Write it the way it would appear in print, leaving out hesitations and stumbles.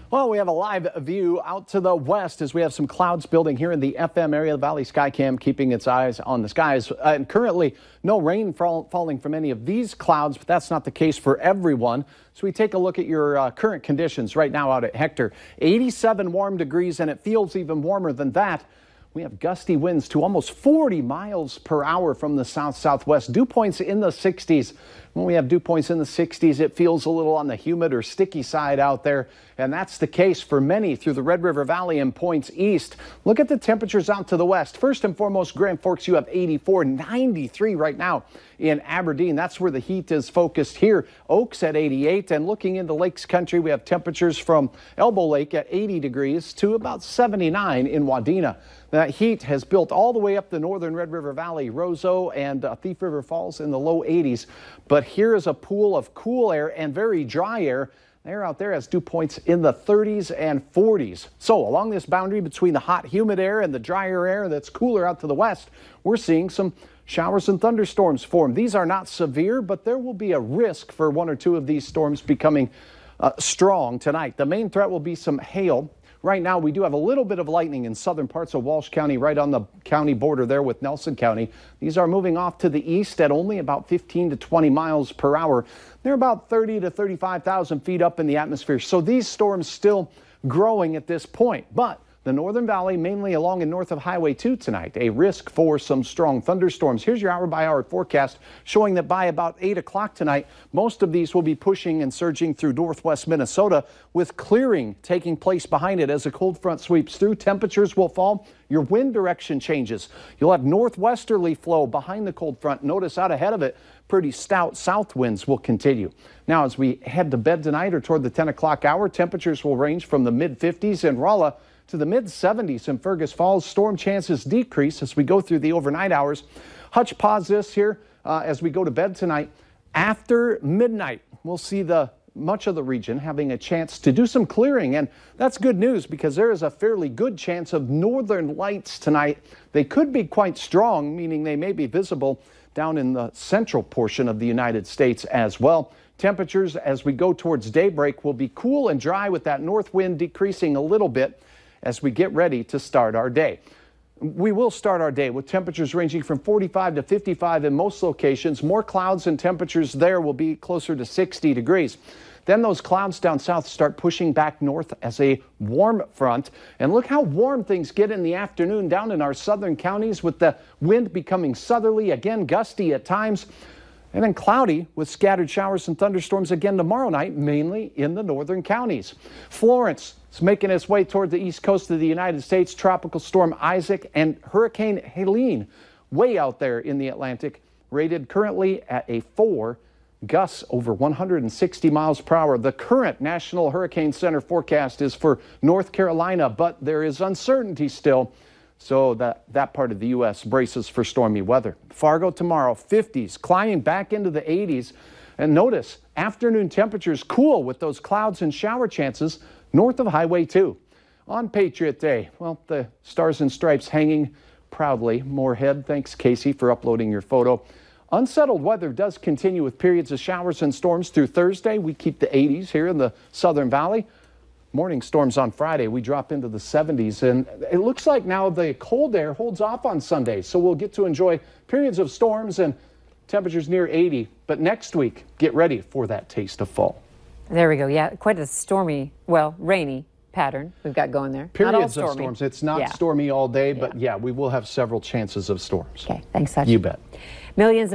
Well, we have a live view out to the west as we have some clouds building here in the FM area. The Valley Skycam keeping its eyes on the skies. And currently, no rain falling from any of these clouds, but that's not the case for everyone. So we take a look at your current conditions right now out at Hector. 87 warm degrees, and it feels even warmer than that. We have gusty winds to almost 40 miles per hour from the south-southwest. Dew points in the 60s. When we have dew points in the 60s, it feels a little on the humid or sticky side out there. And that's the case for many through the Red River Valley and points east. Look at the temperatures out to the west. First and foremost, Grand Forks, you have 84, 93 right now in Aberdeen. That's where the heat is focused here. Oaks at 88. And looking into Lakes Country, we have temperatures from Elbow Lake at 80 degrees to about 79 in Wadena. That heat has built all the way up the northern Red River Valley, Roseau and Thief River Falls in the low 80s. But here is a pool of cool air and very dry air. Air out there has dew points in the 30s and 40s. So along this boundary between the hot, humid air and the drier air that's cooler out to the west, we're seeing some showers and thunderstorms form. These are not severe, but there will be a risk for one or two of these storms becoming strong tonight. The main threat will be some hail. Right now, we do have a little bit of lightning in southern parts of Walsh County, right on the county border there with Nelson County. These are moving off to the east at only about 15 to 20 miles per hour. They're about 30 to 35,000 feet up in the atmosphere. So these storms still growing at this point. But the Northern Valley, mainly along and north of Highway 2 tonight, a risk for some strong thunderstorms. Here's your hour-by-hour forecast showing that by about 8 o'clock tonight, most of these will be pushing and surging through northwest Minnesota with clearing taking place behind it as a cold front sweeps through. Temperatures will fall. Your wind direction changes. You'll have northwesterly flow behind the cold front. Notice out ahead of it, pretty stout south winds will continue. Now, as we head to bed tonight or toward the 10 o'clock hour, temperatures will range from the mid-50s in Rolla to the mid-70s in Fergus Falls. Storm chances decrease as we go through the overnight hours. Hutch paused this here as we go to bed tonight. After midnight, we'll see much of the region having a chance to do some clearing, and that's good news because there is a fairly good chance of northern lights tonight. They could be quite strong, meaning they may be visible down in the central portion of the United States as well. Temperatures as we go towards daybreak will be cool and dry with that north wind decreasing a little bit as we get ready to start our day. We will start our day with temperatures ranging from 45 to 55 in most locations. More clouds and temperatures there will be closer to 60 degrees. Then those clouds down south start pushing back north as a warm front. And look how warm things get in the afternoon down in our southern counties with the wind becoming southerly, again gusty at times. And then cloudy with scattered showers and thunderstorms again tomorrow night, mainly in the northern counties. Florence is making its way toward the east coast of the United States. Tropical storm Isaac and Hurricane Helene way out there in the Atlantic, rated currently at a 4, gusts over 160 miles per hour. The current National Hurricane Center forecast is for North Carolina, but there is uncertainty still. So that part of the U.S. braces for stormy weather. Fargo tomorrow, 50s, climbing back into the 80s. And notice, afternoon temperatures cool with those clouds and shower chances north of Highway 2. On Patriot Day, well, the Stars and Stripes hanging proudly. Moorhead, thanks, Casey, for uploading your photo. Unsettled weather does continue with periods of showers and storms through Thursday. We keep the 80s here in the Southern Valley. Morning storms on Friday, we drop into the 70s, and it looks like now the cold air holds off on Sunday, so we'll get to enjoy periods of storms and temperatures near 80. But next week, get ready for that taste of fall. There we go. Yeah, quite a stormy, well, rainy pattern we've got going there. Periods of storms. It's not stormy all day, but yeah, we will have several chances of storms. Okay, thanks, Hutch. You bet. Millions of